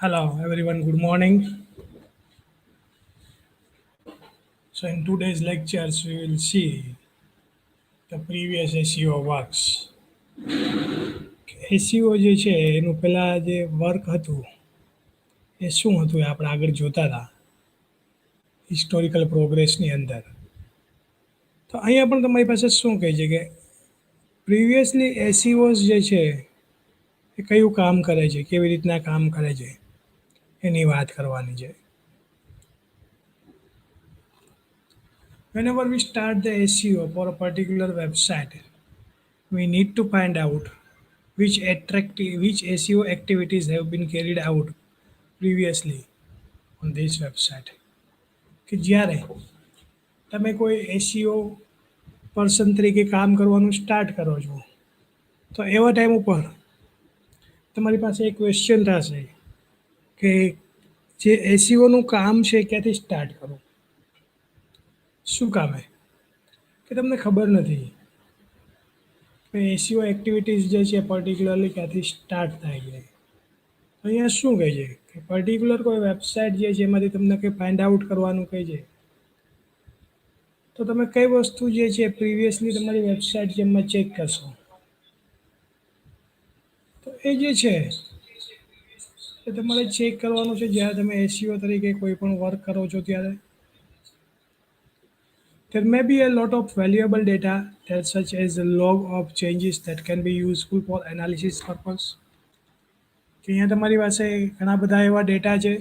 Hello, everyone. Good morning. So, in today's lectures, we will see the previous SEO works. SEO જે છે એનું પહેલાં જે work હતું એ શું હતું એ આપણે આગળ જોતા હતા હિસ્ટોરિકલ પ્રોગ્રેસની અંદર. તો અહીંયા પણ તમારી પાસે શું કહે છે કે પ્રિવિયસલી એસઈઓસ જે છે એ કયું કામ કરે છે, કેવી રીતના કામ કરે છે એની વાત કરવાની છે. Whenever we start the SEO for a particular website, we need to find out which SEO activities have been carried out previously on this website. કે જ્યારે તમે કોઈ એસઈઓ પર્સન તરીકે કામ કરવાનું સ્ટાર્ટ કરો છો તો એવા ટાઈમ ઉપર તમારી પાસે એક ક્વેશ્ચન થશે કે જે એસઈઓનું કામ છે ક્યાંથી સ્ટાર્ટ કરું, શું કામે કે તમને ખબર નથી કે એસઈઓ એક્ટિવિટીઝ જે છે પર્ટિક્યુલરલી ક્યાંથી સ્ટાર્ટ થાય છે. અહીંયા શું કહે છે કે પર્ટિક્યુલર કોઈ વેબસાઇટ જે છે એમાંથી તમને કંઈ ફાઇન્ડ આઉટ કરવાનું કહે છે તો તમે કઈ વસ્તુ જે છે પ્રિવિયસલી તમારી વેબસાઇટ જેમાં ચેક કરશો તો એ જે છે એ તમારે ચેક કરવાનું છે જ્યારે તમે એસઈઓ તરીકે કોઈ પણ વર્ક કરો છો ત્યારે. There may be a lot of valuable data that such as a log of changes that can be useful for analysis purpose. કે અહીંયા તમારી પાસે ઘણા બધા એવા ડેટા છે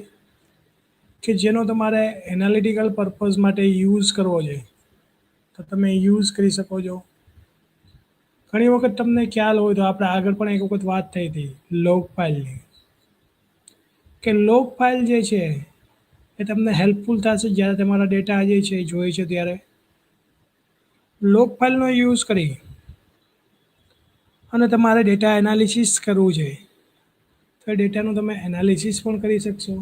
કે જેનો તમારે એનાલિટિકલ પર્પઝ માટે યુઝ કરવો છે તો તમે યુઝ કરી શકો છો. ઘણી વખત તમને ખ્યાલ હોય તો આપણે આગળ પણ એક વખત વાત થઈ હતી લોગ ફાઇલની, કે લોગ ફાઇલ જે છે એ તમને હેલ્પફુલ થશે જ્યારે તમારા ડેટા જે છે એ જોઈએ છે ત્યારે. લોગ ફાઇલનો યુઝ કરી અને તમારે ડેટા એનાલિસિસ કરવું છે તો ડેટાનું તમે એનાલિસિસ પણ કરી શકશો.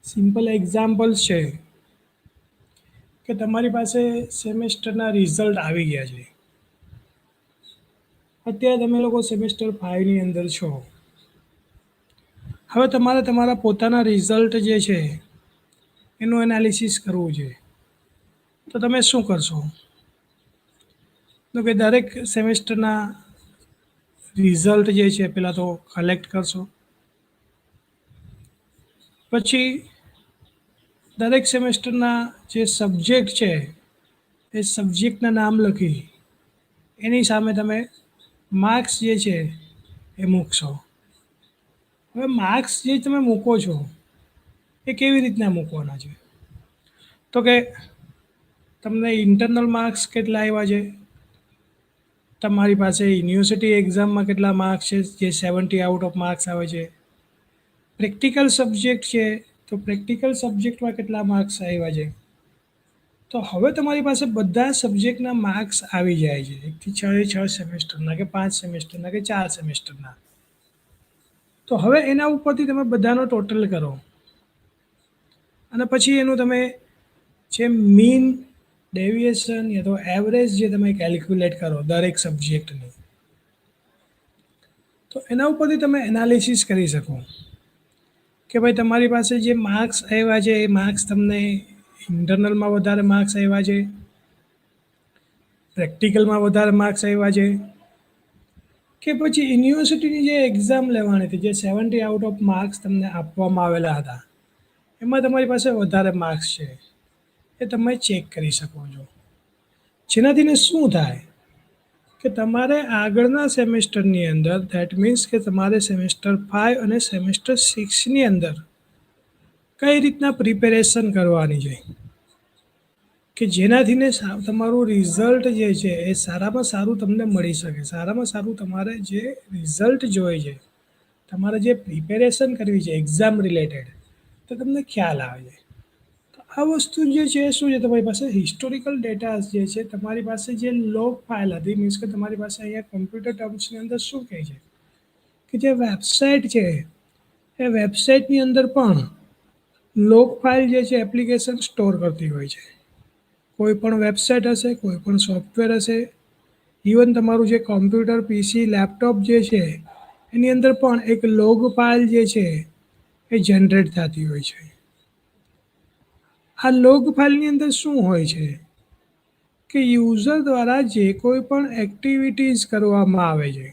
સિમ્પલ એક્ઝામ્પલ્સ છે કે તમારી પાસે સેમેસ્ટરના રિઝલ્ટ આવી ગયા છે. અત્યારે તમે લોકો સેમેસ્ટર 5ની અંદર છો. હવે તમારે તમારા પોતાના રિઝલ્ટ જે છે એનું એનાલિસિસ કરવું છે તો તમે શું કરશો તો કે દરેક સેમેસ્ટરના રિઝલ્ટ જે છે પહેલાં તો કલેક્ટ કરશો, પછી દરેક સેમેસ્ટરના જે સબ્જેક્ટ છે એ સબ્જેક્ટના નામ લખી એની સામે તમે માર્ક્સ જે છે એ મૂકશો. હવે માર્ક્સ જે તમે મૂકો છો એ કેવી રીતના મૂકવાના છે તો કે તમને ઇન્ટરનલ માર્ક્સ કેટલા આવ્યા છે, તમારી પાસે યુનિવર્સિટી એક્ઝામમાં કેટલા માર્ક્સ છે જે 70 આઉટ ઓફ માર્ક્સ આવે છે, પ્રેક્ટિકલ સબ્જેક્ટ છે તો પ્રેક્ટિકલ સબ્જેક્ટમાં કેટલા માર્ક્સ આવ્યા છે. તો હવે તમારી પાસે બધા સબ્જેક્ટના માર્ક્સ આવી જાય છે 1 થી 6 સેમેસ્ટરના કે 5 સેમેસ્ટરના કે 4 સેમેસ્ટરના. તો હવે એના ઉપરથી તમે બધાનો ટોટલ કરો અને પછી એનું તમે જે મીન ડેવિએશન યા તો એવરેજ જે તમે કેલ્ક્યુલેટ કરો દરેક સબ્જેક્ટની તો એના ઉપરથી તમે એનાલિસિસ કરી શકો કે ભાઈ તમારી પાસે જે માર્ક્સ આવ્યા છે એ માર્ક્સ તમને ઇન્ટરનલમાં વધારે માર્ક્સ આવ્યા છે, પ્રેક્ટિકલમાં વધારે માર્ક્સ આવ્યા છે, કે પછી યુનિવર્સિટીની જે એક્ઝામ લેવાની હતી જે 70 આઉટ ઓફ માર્ક્સ તમને આપવામાં આવેલા હતા એમાં તમારી પાસે વધારે માર્ક્સ છે એ તમે ચેક કરી શકો છો. જેનાથીને શું થાય કે તમારે આગળના સેમેસ્ટરની અંદર ધેટ મીન્સ કે તમારે સેમેસ્ટર 5 અને સેમેસ્ટર 6ની અંદર કઈ રીતના પ્રિપેરેશન કરવાની છે કે જેનાથીને તમારું રિઝલ્ટ જે છે એ સારામાં સારું તમને મળી શકે. સારામાં સારું તમારે જે રિઝલ્ટ જોઈએ છે, તમારે જે પ્રિપેરેશન કરવી છે એક્ઝામ રિલેટેડ તો તમને ખ્યાલ આવે છે. તો આ વસ્તુ જે છે એ શું છે તમારી પાસે હિસ્ટોરિકલ ડેટા જે છે તમારી પાસે જે લોગ ફાઇલ હતી મીન્સ કે તમારી પાસે અહીંયા કમ્પ્યુટર ટર્મ્સની અંદર શું કહે છે કે જે વેબસાઇટ છે એ વેબસાઇટની અંદર પણ લોગ ફાઇલ જે છે એપ્લિકેશન સ્ટોર કરતી હોય છે. કોઈ પણ વેબસાઇટ હશે, કોઈ પણ સોફ્ટવેર હશે, ઇવન તમારું જે કોમ્પ્યુટર પીસી લેપટોપ જે છે એની અંદર પણ એક લોગ ફાઇલ જે છે એ જનરેટ થતી હોય છે. આ લોગ ફાઇલની અંદર શું હોય છે કે યુઝર દ્વારા જે કોઈ પણ એક્ટિવિટીઝ કરવામાં આવે છે,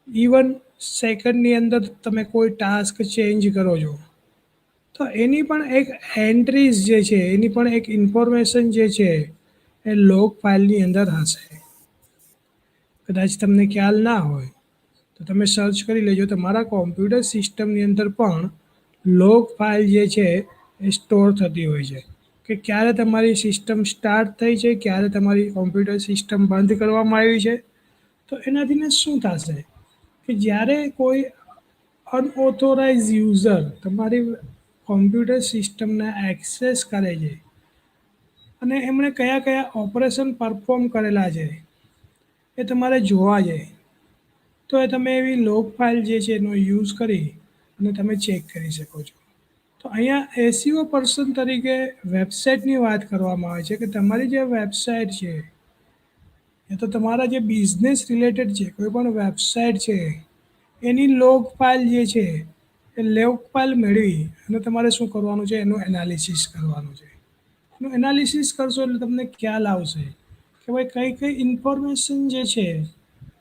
ઇવન સેકન્ડની અંદર તમે કોઈ ટાસ્ક ચેન્જ કરો છો, તો એની પણ એક એન્ટ્રીઝ જે છે, એની પણ એક ઇન્ફોર્મેશન જે છે એ લોગ ફાઇલની અંદર હશે. કદાચ તમને ખ્યાલ ના હોય તો તમે સર્ચ કરી લેજો. તમારા કોમ્પ્યુટર સિસ્ટમની અંદર પણ લોગ ફાઇલ જે છે એ સ્ટોર થતી હોય છે કે ક્યારે તમારી સિસ્ટમ સ્ટાર્ટ થઈ છે, ક્યારે તમારી કોમ્પ્યુટર સિસ્ટમ બંધ કરવામાં આવી છે. તો એનાથીને શું થશે કે જ્યારે કોઈ અનઓથોરાઇઝ યુઝર તમારી કોમ્પ્યુટર સિસ્ટમને એક્સેસ કરે છે અને એમણે કયા કયા ઓપરેશન પરફોર્મ કરેલા છે એ તમારે જોવા જાય, તો એ તમે એવી લોગ ફાઇલ જે છે એનો યુઝ કરી અને તમે ચેક કરી શકો છો. તો અહીંયા એસઈઓ પર્સન તરીકે વેબસાઇટની વાત કરવામાં આવે છે કે તમારી જે વેબસાઇટ છે એ તો તમારા જે બિઝનેસ રિલેટેડ છે, કોઈ પણ વેબસાઇટ છે એની લોગ ફાઇલ જે છે એ લોગ ફાઇલ મેળવી અને તમારે શું કરવાનું છે, એનું એનાલિસિસ કરવાનું છે. એનું એનાલિસિસ કરશો એટલે તમને ખ્યાલ આવશે કે ભાઈ કઈ કઈ ઇન્ફોર્મેશન જે છે,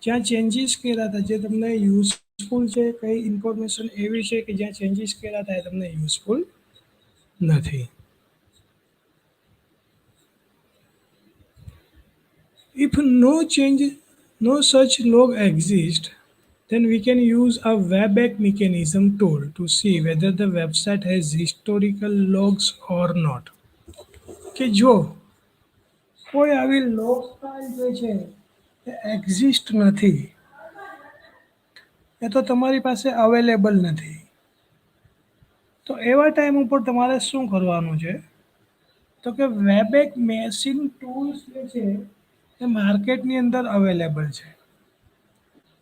જ્યાં ચેન્જીસ કર્યા હતા જે તમને યુઝફુલ છે, કઈ ઇન્ફોર્મેશન એવી છે કે જ્યાં ચેન્જીસ કર્યા હતા એ તમને યુઝફુલ નથી. If no such log exists, then we can use a webback mechanism tool to see whether the website has historical logs or not. કે જો કોઈ આવી લોગ ફાઇલ જે છે એ એક્ઝિસ્ટ નથી, એ તો તમારી પાસે અવેલેબલ નથી, તો એવા ટાઈમ ઉપર તમારે શું કરવાનું છે તો કે વેબેક મેશિન ટૂલ્સ જે છે એ માર્કેટની અંદર અવેલેબલ છે.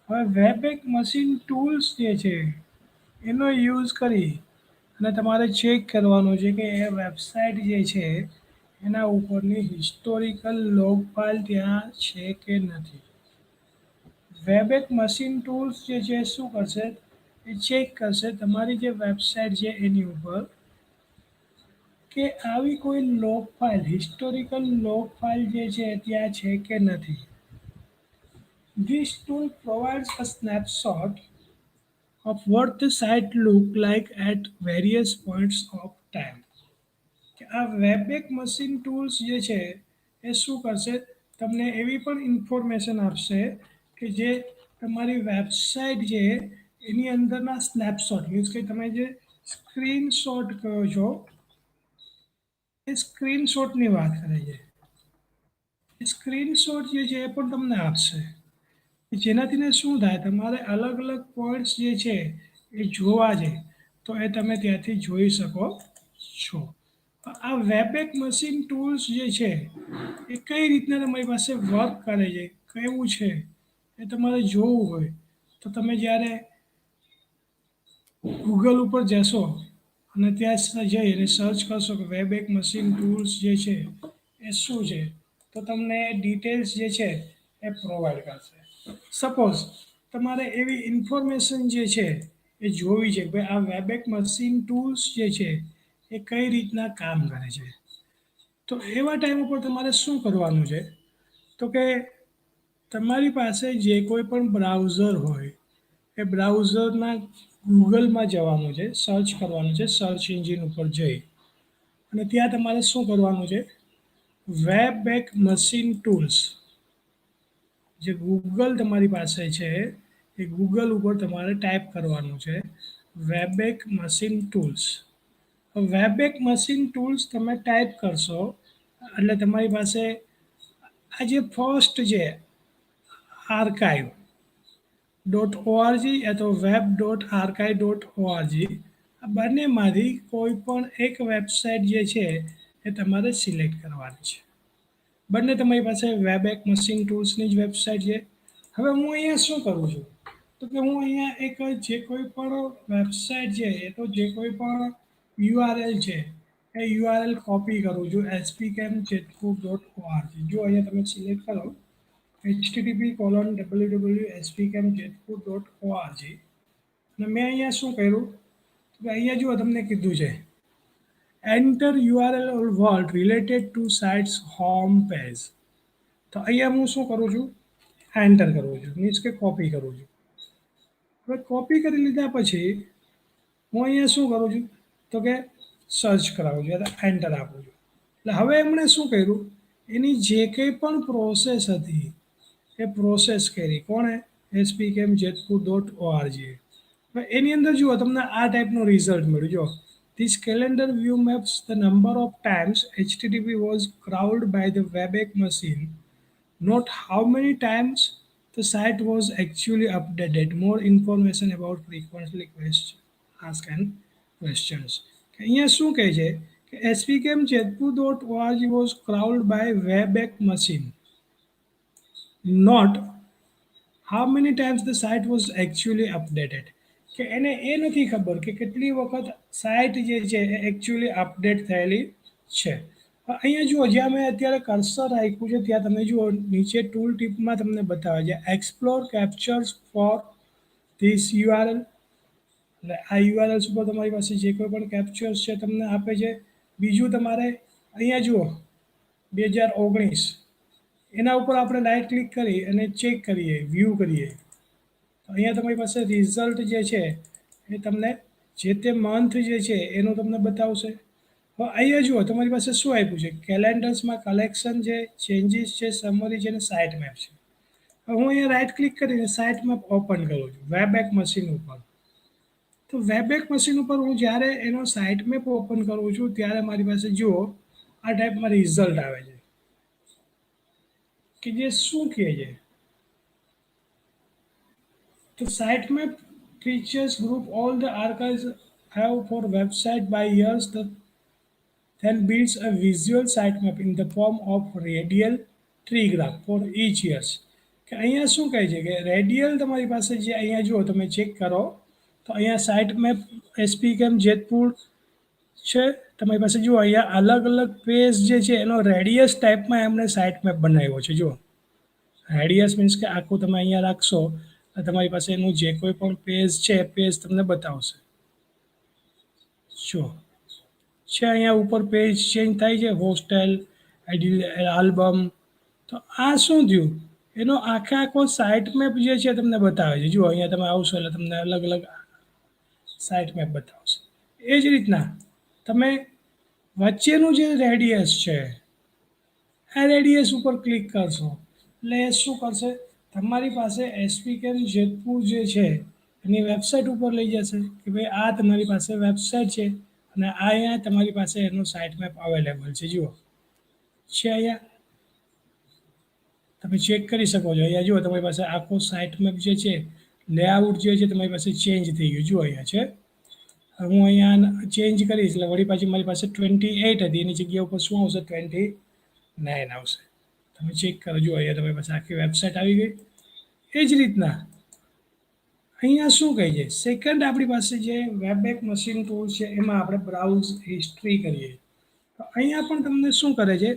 હવે વેબેક મશીન ટૂલ્સ જે છે એનો યુઝ કરી અને તમારે ચેક કરવાનું છે કે એ વેબસાઇટ જે છે એના ઉપરની હિસ્ટોરિકલ લોગ ફાઇલ ત્યાં છે કે નથી. વેબેક મશીન ટૂલ્સ જે છે શું કરશે એ ચેક કરશે તમારી જે વેબસાઇટ છે એની ઉપર કે આવી કોઈ log file, historical log file જે છે ત્યાં છે કે નથી. This tool provides a snapshot of what the site looked like at various points of time. કે આ વેબેક મશીન ટૂલ્સ જે છે એ શું કરશે, તમને એવી પણ ઇન્ફોર્મેશન આપશે કે જે તમારી વેબસાઇટ છે એની અંદરના સ્નેપશોટ, મીન્સ કે તમે જે સ્ક્રીનશોટ કહો છો એ સ્ક્રીનશોટની વાત કરે છે. એ સ્ક્રીનશોટ જે છે એ પણ તમને આપશે જેનાથીને શું થાય, તમારે અલગ અલગ પોઈન્ટ્સ જે છે એ જોવા છે તો એ તમે ત્યાંથી જોઈ શકો છો. આ વેબેક મશીન ટૂલ્સ જે છે એ કઈ રીતના તમારી પાસે વર્ક કરે છે, કેવું છે એ તમારે જોવું હોય તો તમે જ્યારે ગૂગલ ઉપર જશો અને ત્યાં જઈ અને સર્ચ કરશો કે વેબેક મશીન ટૂલ્સ જે છે એ શું છે, તો તમને ડિટેલ્સ જે છે એ પ્રોવાઈડ કરશે. સપોઝ તમારે એવી ઇન્ફોર્મેશન જે છે એ જોવી છે કે ભાઈ આ વેબેક મશીન ટૂલ્સ જે છે એ કઈ રીતના કામ કરે છે. તો એવા ટાઈમ ઉપર તમારે શું કરવાનું છે તો કે તમારી પાસે જે કોઈ પણ બ્રાઉઝર હોય એ બ્રાઉઝરના ગૂગલમાં જવાનું છે, સર્ચ કરવાનું છે, સર્ચ એન્જિન ઉપર જઈ અને ત્યાં તમારે શું કરવાનું છે, વેબેક મશીન ટૂલ્સ જે ગૂગલ તમારી પાસે છે એ ગૂગલ ઉપર તમારે ટાઈપ કરવાનું છે વેબેક મશીન ટૂલ્સ. વેબેક મશીન ટૂલ્સ તમે ટાઈપ કરશો એટલે તમારી પાસે આ જે ફર્સ્ટ છે આર્કાઇવ .org અથવા web.archive.org આ બંનેમાંથી કોઈ પણ એક વેબસાઇટ જે છે એ તમારે સિલેક્ટ કરવાની છે. બંને તમારી પાસે વેબેક મશીન ટૂલ્સની જ વેબસાઇટ છે. હવે હું અહીંયા શું કરું છું તો કે હું અહીંયા એક જે કોઈ પણ વેબસાઇટ છે એ તો જે કોઈ પણ યુઆરએલ છે એ યુઆરએલ કોપી કરું છું spcam.jetcook.org. જો અહીંયા તમે સિલેક્ટ કરો http://spcam.jetcook.org અને મેં અહીંયા શું કર્યું કે અહીંયા જુઓ તમને કીધું છે enter URL or word related to sites home page. તો અહીંયા હું શું કરું છું એન્ટર કરું છું મીન્સ કે કોપી કરું છું. હવે કોપી કરી લીધા પછી હું અહીંયા શું કરું છું તો કે સર્ચ કરાવું છું એટલે એન્ટર આપું છું. એટલે હવે એમણે શું કર્યું એની જે કંઈ પણ પ્રોસેસ હતી એ પ્રોસેસ કરી કોણે spcam jetpur.org. એની અંદર જુઓ તમને આ ટાઈપનું રિઝલ્ટ મળ્યું જો this calendar view maps the number of times http was crawled by the webpack machine, not how many times the site was actually updated. More information about frequently asked and questions. અહીંયા શું કહે છે કે spcam jetpur.org was crawled by webpack machine, not how many times the site was actually updated. કે એને એ નથી ખબર કે કેટલી વખત સાઇટ જે છે એ એકચ્યુઅલી અપડેટ થયેલી છે. અહીંયા જુઓ જ્યાં મેં અત્યારે કર્સર રાખ્યું છે ત્યાં તમે જુઓ નીચે ટૂલ ટીપમાં તમને બતાવે છે એક્સપ્લોર કેપ્ચર્સ ફોર ધીસ યુઆરએલ. એટલે આ યુઆરએલ્સ ઉપર તમારી પાસે જે કોઈ પણ કેપ્ચર્સ છે તમને આપે છે. બીજું તમારે અહીંયા જુઓ 2019 એના ઉપર આપણે રાઈટ ક્લિક કરી અને ચેક કરીએ વ્યૂ કરીએ તો અહીંયા તમારી પાસે રિઝલ્ટ જે છે એ તમને જે તે મંથ જે છે એનું તમને બતાવશે. હવે અહીંયા જુઓ તમારી પાસે શું આપ્યું છે કેલેન્ડર્સમાં કલેક્શન છે ચેન્જીસ છે સમરી છે અને સાઇટ મેપ છે. હવે હું અહીંયા રાઈટ ક્લિક કરીને સાઇટ મેપ ઓપન કરું છું વેબએક મશીન ઉપર. તો વેબએક મશીન ઉપર હું જ્યારે એનો સાઇટ મેપ ઓપન કરું છું ત્યારે મારી પાસે જુઓ આ ટાઈપમાં રિઝલ્ટ આવે છે કે જે શું કહે છે તો sitemap features group all the archives have for website by years that then builds a visual sitemap in the form of radial tree graph for each years. કે અહીંયા શું કહે છે કે રેડિયલ તમારી પાસે જે અહીંયા જુઓ તમે ચેક કરો તો અહીંયા સાઇટમેપ spcam જેતપુર છે તમારી પાસે જુઓ અહીંયા અલગ અલગ પેજ જે છે એનો રેડિયસ ટાઈપમાં એમણે સાઇટમેપ બનાવ્યો છે. જુઓ રેડિયસ મીન્સ કે આખું તમે અહીંયા રાખશો તમારી પાસે એનું જે કોઈ પણ પેજ છે પેજ તમને બતાવશે. જો છે અહીંયા ઉપર પેજ ચેન્જ થાય છે હોસ્ટેલ આલ્બમ. તો આ શું થયું એનો આખો સાઇટ મેપ જે છે તમને બતાવે છે. જુઓ અહીંયા તમે આવશો એટલે તમને અલગ અલગ સાઇટ મેપ બતાવશે. એ જ રીતના તમે વચ્ચેનું જે રેડિયસ છે આ રેડિયસ ઉપર ક્લિક કરશો એટલે એ શું કરશે તમારી પાસે spcam જેતપુર જે છે એની વેબસાઇટ ઉપર લઈ જશે કે ભાઈ આ તમારી પાસે વેબસાઇટ છે અને આ અહીંયા તમારી પાસે એનું સાઇટ મેપ અવેલેબલ છે. જુઓ છે અહીંયા તમે ચેક કરી શકો છો. અહીંયા જુઓ તમારી પાસે આખો સાઇટ મેપ જે છે લેઆઉટ જે છે તમારી પાસે ચેન્જ થઈ ગયું. જુઓ અહીંયા છે હું અહીંયા ચેન્જ કરીશ એટલે વળી પાછી મારી પાસે 28 હતી એની જગ્યા ઉપર શું આવશે 29 આવશે. તમે ચેક કરો જુઓ અહીંયા તમારી પાસે આખી વેબસાઇટ આવી ગઈ. એ જ રીતના અહીંયા શું કહે છે સેકન્ડ આપણી પાસે જે વેબએક મશીન ટૂલ છે એમાં આપણે બ્રાઉઝ હિસ્ટ્રી કરીએ તો અહીંયા પણ તમને શું કરે છે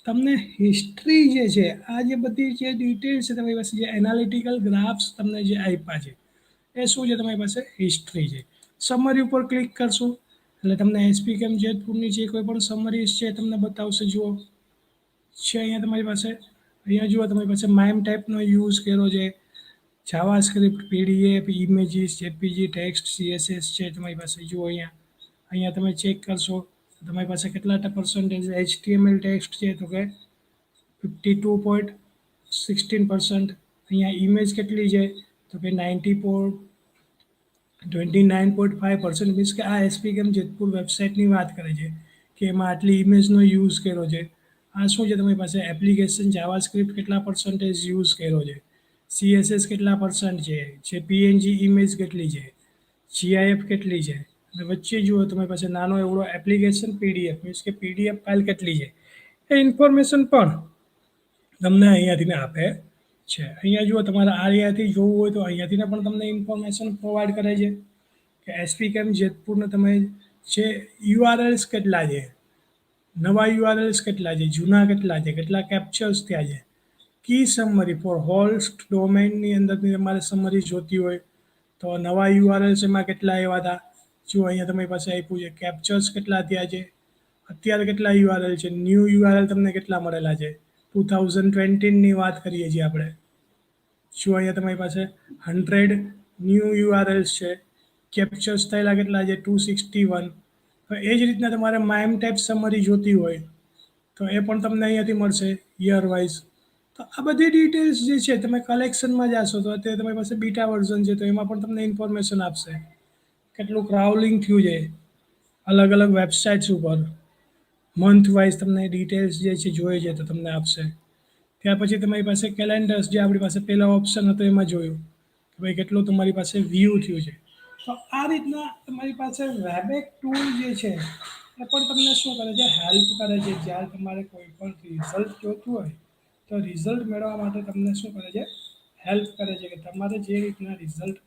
તમને હિસ્ટ્રી જે છે આ જે બધી જે ડિટેલ્સ છે તમારી પાસે જે એનાલિટિકલ ગ્રાફ્સ તમને જે આપ્યા છે એ શું છે તમારી પાસે હિસ્ટ્રી છે. સમરી ઉપર ક્લિક કરશો એટલે તમને spcam જેતપુરની જે કોઈ પણ સમરીઝ છે તમને બતાવશે. જુઓ છે અહીંયા તમારી પાસે અહીંયા જુઓ તમારી પાસે માઇમ ટાઈપનો યુઝ કર્યો છે JavaScript pdf images jpg text css છે તમારી પાસે. જુઓ અહીંયા તમે ચેક કરશો તો તમારી પાસે કેટલા પર્સન્ટેજ html ટેક્સ્ટ છે તો કે 52.16%. અહીંયા ઇમેજ કેટલી છે તો કે 29.5%. મીન્સ કે આ spcam જેતપુર વેબસાઇટની વાત કરે છે કે એમાં આટલી ઇમેજનો યુઝ કર્યો છે. આ શું છે તમારી પાસે એપ્લિકેશન જાવાસ્ક્રિપ્ટ કેટલા પર્સન્ટેજ યુઝ કર્યો છે css કેટલા પર્સન્ટ છે જે png ઇમેજ કેટલી છે gif કેટલી છે અને વચ્ચે જુઓ તમારી પાસે નાનો એવડો એપ્લિકેશન pdf મીન્સ કે pdf ફાઇલ કેટલી છે એ ઇન્ફોર્મેશન પણ તમને અહીંયાથી આપે છે. અહીંયા જુઓ તમારે આ અહીંયાથી જોવું હોય તો અહીંયાથી પણ તમને ઇન્ફોર્મેશન પ્રોવાઈડ કરે છે કે spcam જેતપુરને તમે જે યુઆરએલ્સ કેટલા છે નવા યુઆરએલ્સ કેટલા છે જૂના કેટલા છે કેટલા કેપ્ચર્સ ત્યાં છે કી સમરી ફોર હોસ્ટ ડોમેનની અંદરની તમારે સમરી જોતી હોય તો નવા યુઆરએલ્સ એમાં કેટલા આવ્યા હતા? જો અહીંયા તમારી પાસે આપ્યું છે કેપ્ચર્સ કેટલા થયા છે, અત્યારે કેટલા યુઆરએલ છે, ન્યૂ યુઆરએલ તમને કેટલા મળેલા છે? 2020ની વાત કરીએ છીએ આપણે. જો અહીંયા તમારી પાસે 100 ન્યૂ યુઆરએલ્સ છે, કેપ્ચર્સ થયેલા કેટલા છે? 261. તો એ જ રીતના તમારે માઇમ ટાઈપ સમરી જોતી હોય તો એ પણ તમને અહીંયાથી મળશે યર વાઇઝ. તો આ બધી ડિટેલ્સ જે છે તમે કલેક્શનમાં જાશો તો અત્યારે તમારી પાસે બીટા વર્ઝન છે તો એમાં પણ તમને ઇન્ફોર્મેશન આપશે કેટલું ક્રાઉલિંગ થયું છે અલગ અલગ વેબસાઇટ્સ ઉપર, મંથ વાઇઝ તમને ડિટેલ્સ જે છે જોઈએ છે તો તમને આપશે. ત્યાર પછી તમારી પાસે કેલેન્ડર્સ જે આપણી પાસે પહેલા ઓપ્શન હતો એમાં જોયું કે ભાઈ કેટલું તમારી પાસે વ્યૂ થયું છે. તો આ રીતના તમારી પાસે વેબેક ટૂલ જે છે એ પણ તમને શું કરે છે, હેલ્પ કરે છે. જ્યારે તમારે કોઈ પણ રિઝલ્ટ જોતું હોય તો રિઝલ્ટ મેળવવા માટે તમને શું કરે છે, હેલ્પ કરે છે કે તમારે જે રીતના રિઝલ્ટ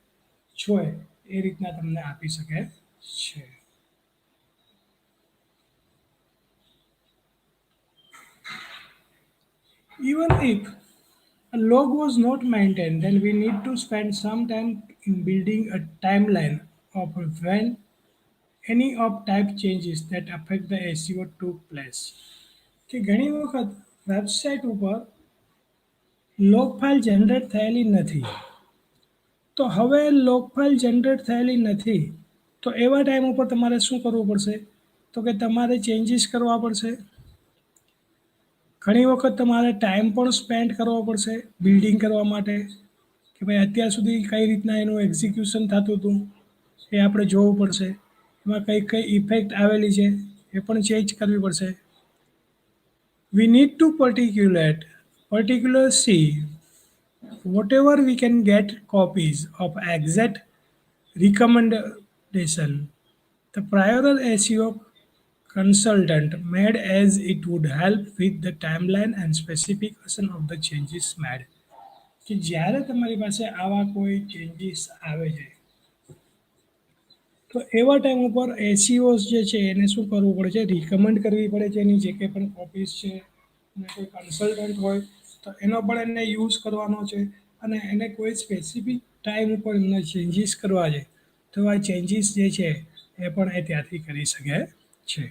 જોઈએ એ રીતના તમને આપી શકે છે. Even if a log was not maintained, then we need to spend some time in building a timeline of when any of type changes that affect the SEO took place. કે ઘણી વખત website ઉપર log file generate થયેલી નથી, તો હવે log file generate થયેલી નથી તો એવા ટાઈમ ઉપર તમારે શું કરવું પડશે, તો કે તમારે ચેન્જીસ કરવા પડશે. ઘણી વખત તમારે ટાઈમ પણ સ્પેન્ડ કરવો પડશે બિલ્ડિંગ કરવા માટે કે ભાઈ અત્યાર સુધી કઈ રીતના એનું એક્ઝિક્યુશન થતું હતું એ આપણે જોવું પડશે. એમાં કઈ કઈ ઇફેક્ટ આવેલી છે એ પણ ચેન્જ કરવી પડશે. We need to particular see whatever we can get copies of exact recommendation the prior SEO consultant made as it would help with the timeline and specification of the changes made. કે જ્યારે તમારી પાસે આવા કોઈ changes આવે છે તો એવા ટાઈમ ઉપર એસીઓસ જે છે એને શું કરવું પડે છે, રિકમેન્ડ કરવી પડે છે એની જે કંઈ પણ કોપીઝ છે અને કોઈ કન્સલ્ટન્ટ હોય તો એનો પણ એને યુઝ કરવાનો છે અને એને કોઈ સ્પેસિફિક ટાઈમ ઉપર એમને ચેન્જીસ કરવા છે તો આ ચેન્જીસ જે છે એ પણ એ ત્યાંથી કરી શકે છે.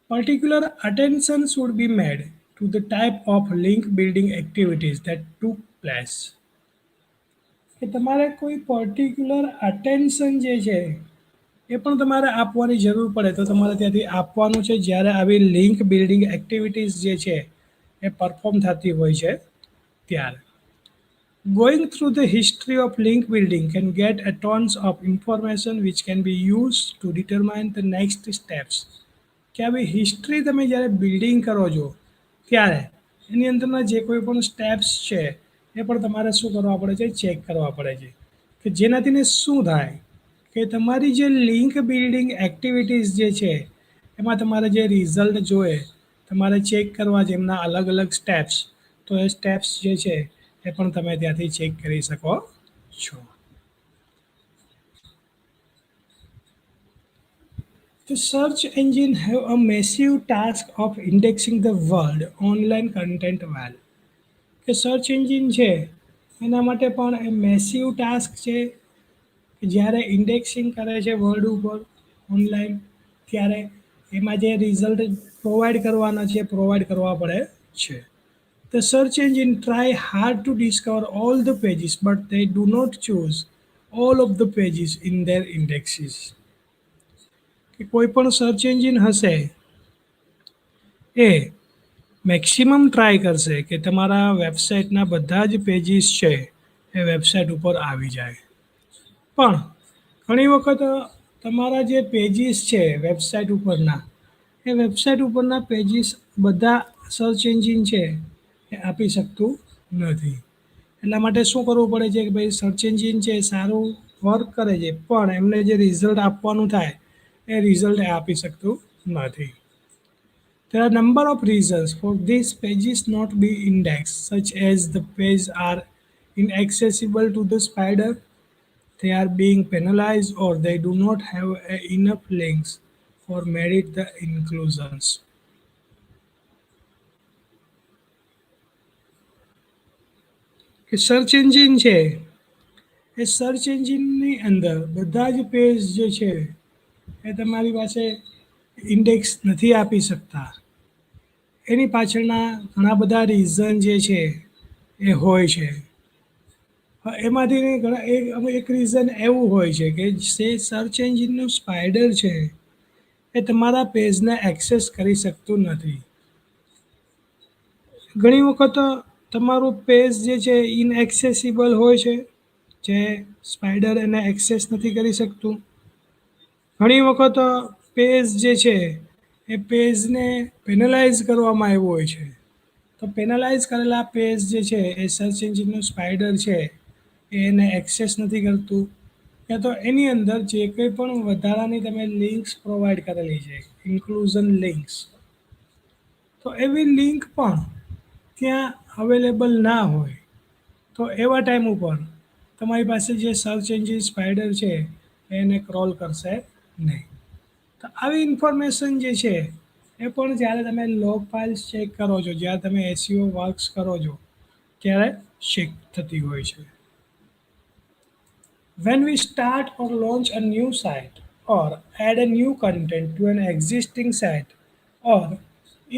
Particular attention should be made to the type of link building activities that took place. કે તમારે કોઈ પર્ટિક્યુલર અટેન્શન જે છે એ પણ તમારે આપવાની જરૂર પડે તો તમારે ત્યાંથી આપવાનું છે જ્યારે આવી લિંક બિલ્ડિંગ એક્ટિવિટીઝ જે છે એ પરફોર્મ થતી હોય છે ત્યારે. Going through the history of link building can get a tons of information which can be used to determine the next steps. કે આવી હિસ્ટ્રી તમે જ્યારે બિલ્ડિંગ કરો છો ત્યારે એની અંદરના જે કોઈ પણ સ્ટેપ્સ છે એ પણ તમારે શું કરવા પડે છે, ચેક કરવા પડે છે કે જેનાથીને શું થાય કે તમારી જે લિંક બિલ્ડિંગ એક્ટિવિટીઝ જે છે એમાં તમારે જે રિઝલ્ટ જોઈએ તમારે ચેક કરવા જેમના અલગ અલગ સ્ટેપ્સ તો એ સ્ટેપ્સ જે છે એ પણ તમે ત્યાંથી ચેક કરી શકો છો. The search engine have a massive task of indexing the world online content well. કે સર્ચ એન્જિન છે એના માટે પણ એ મેસિવ ટાસ્ક છે કે જ્યારે ઇન્ડેક્સિંગ કરે છે વર્ડ ઉપર ઓનલાઈન ત્યારે એમાં જે રિઝલ્ટ પ્રોવાઈડ કરવાના છે પ્રોવાઈડ કરવા પડે છે. The search engine try hard to discover all the pages but they do not choose all of the pages in their indexes. કે કોઈ પણ સર્ચ એન્જિન હશે એ મેક્સિમમ ટ્રાય કરશે કે તમારા વેબસાઇટના બધા જ પેજીસ છે એ વેબસાઇટ ઉપર આવી જાય, પણ ઘણી વખત તમારા જે પેજીસ છે વેબસાઇટ ઉપરના એ વેબસાઇટ ઉપરના પેજીસ બધા સર્ચ એન્જિન છે એ આપી શકતું નથી. એટલા માટે શું કરવું પડે છે કે ભાઈ સર્ચ એન્જિન છે સારું વર્ક કરે છે પણ એમને જે રિઝલ્ટ આપવાનું થાય એ રિઝલ્ટ એ આપી શકતું નથી. There are a number of reasons for these pages not be indexed, such as the pages are inaccessible to the spider, they are being penalized, or they do not have enough links for merit the inclusions. કે search engine છે એ search એન્જિનની અંદર બધા જ page જે છે એ તમારી પાસે ઇન્ડેક્સ નથી આપી શકતા. એની પાછળના ઘણા બધા રીઝન જે છે એ હોય છે. એમાંથી એક રીઝન એવું હોય છે કે જે સર્ચ એન્જિનનું સ્પાઈડર છે એ તમારા પેજને એક્સેસ કરી શકતું નથી. ઘણી વખત તમારું પેજ જે છે ઇનએક્સેસિબલ હોય છે, જે સ્પાઈડર એને એક્સેસ નથી કરી શકતું. ઘણી વખત પેજ જે છે એ પેજને પેનલાઇઝ કરવામાં આવ્યું હોય છે. તો પેનલાઇઝ કરેલા પેજ જે છે એ સર્ચ એન્જિનનું સ્પાઈડર છે એને એક્સેસ નથી કરતું. યા તો એની અંદર જે કંઈ પણ વધારાની તમે લિંક્સ પ્રોવાઈડ કરેલી છે, ઇન્ક્લુઝન લિંક્સ, તો એવી લિંક પણ ત્યાં અવેલેબલ ના હોય. તો એવા ટાઈમ ઉપર તમારી પાસે જે સર્ચ એન્જિન સ્પાઈડર છે એને ક્રોલ કરશે નહીં. તો આવી ઇન્ફોર્મેશન જે છે એ પણ જ્યારે તમે લોગ ફાઇલ્સ ચેક કરો છો, જ્યારે તમે એસઈઓ વર્ક્સ કરો છો ત્યારે ચેક થતી હોય છે. When we start or launch a new site or add a new content to an existing site, or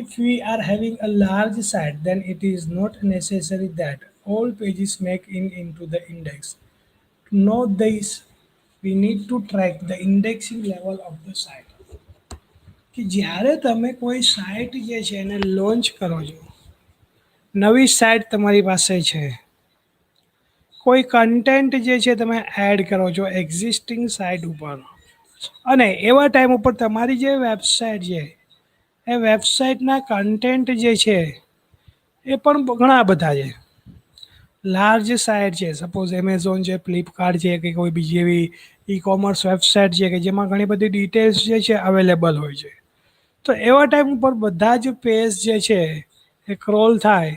if we are having a large site, then it is not necessary that all pages make into the index. To know this, we need to track the indexing level of the site. કે જ્યારે તમે કોઈ site જે છે એને launch કરો છો, નવી સાઇટ તમારી પાસે છે, કોઈ કન્ટેન્ટ જે છે તમે એડ કરો છો એક્ઝિસ્ટિંગ સાઇટ ઉપર, અને એવા ટાઈમ ઉપર તમારી જે વેબસાઇટ છે એ વેબસાઇટના કન્ટેન્ટ જે છે એ પણ ઘણા બધા છે. લાર્જ સાઇટ છે, સપોઝ એમેઝોન છે, ફ્લિપકાર્ટ છે, કે કોઈ બીજી એવી ઈ કોમર્સ વેબસાઇટ છે કે જેમાં ઘણી બધી ડિટેલ્સ જે છે અવેલેબલ હોય છે. તો એવા ટાઈમ ઉપર બધા જ પેજ જે છે એ ક્રોલ થાય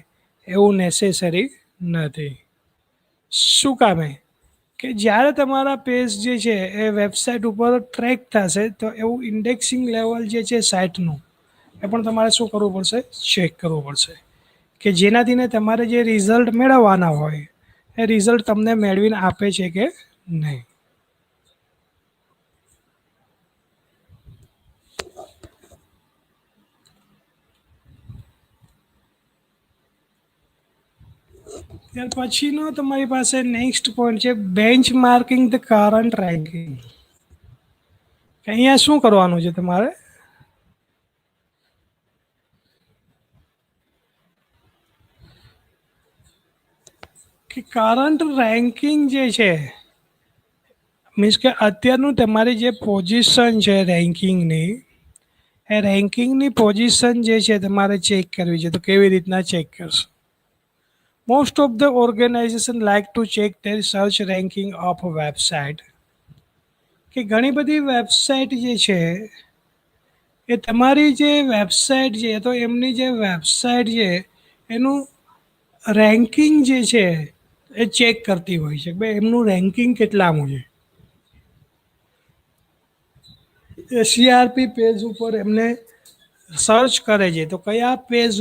એવું નેસેસરી નથી. શું કામે? કે જ્યારે તમારા પેજ જે છે એ વેબસાઇટ ઉપર ટ્રેક થશે તો એવું ઇન્ડેક્સિંગ લેવલ જે છે સાઇટનું એ પણ તમારે શું કરવું પડશે? ચેક કરવું પડશે. કે જેનાથી ને તમારે જે રિઝલ્ટ મેળવવાના હોય એ રિઝલ્ટ તમને મેળવીને આપે છે કે નહીં. ત્યાર પછીનો તમારી પાસે નેક્સ્ટ પોઈન્ટ છે bench marking the current ranking. અહીંયા શું કરવાનું છે તમારે? કે કરંટ રેન્કિંગ જે છે, મીન્સ કે અત્યારનું તમારી જે પોઝિશન છે રેન્કિંગની, એ રેન્કિંગની પોઝિશન જે છે તમારે ચેક કરવી છે. તો કેવી રીતના ચેક કરશો? Most of the organisation like to check their search ranking of website. કે ઘણી બધી વેબસાઇટ જે છે એ તમારી જે વેબસાઇટ છે તો એમની જે વેબસાઇટ છે એનું રેન્કિંગ જે છે એ ચેક કરતી હોય છે કે ભાઈ એમનું રેન્કિંગ કેટલામું છે. સીઆરપી પેજ ઉપર એમને સર્ચ કરે છે તો કયા પેજ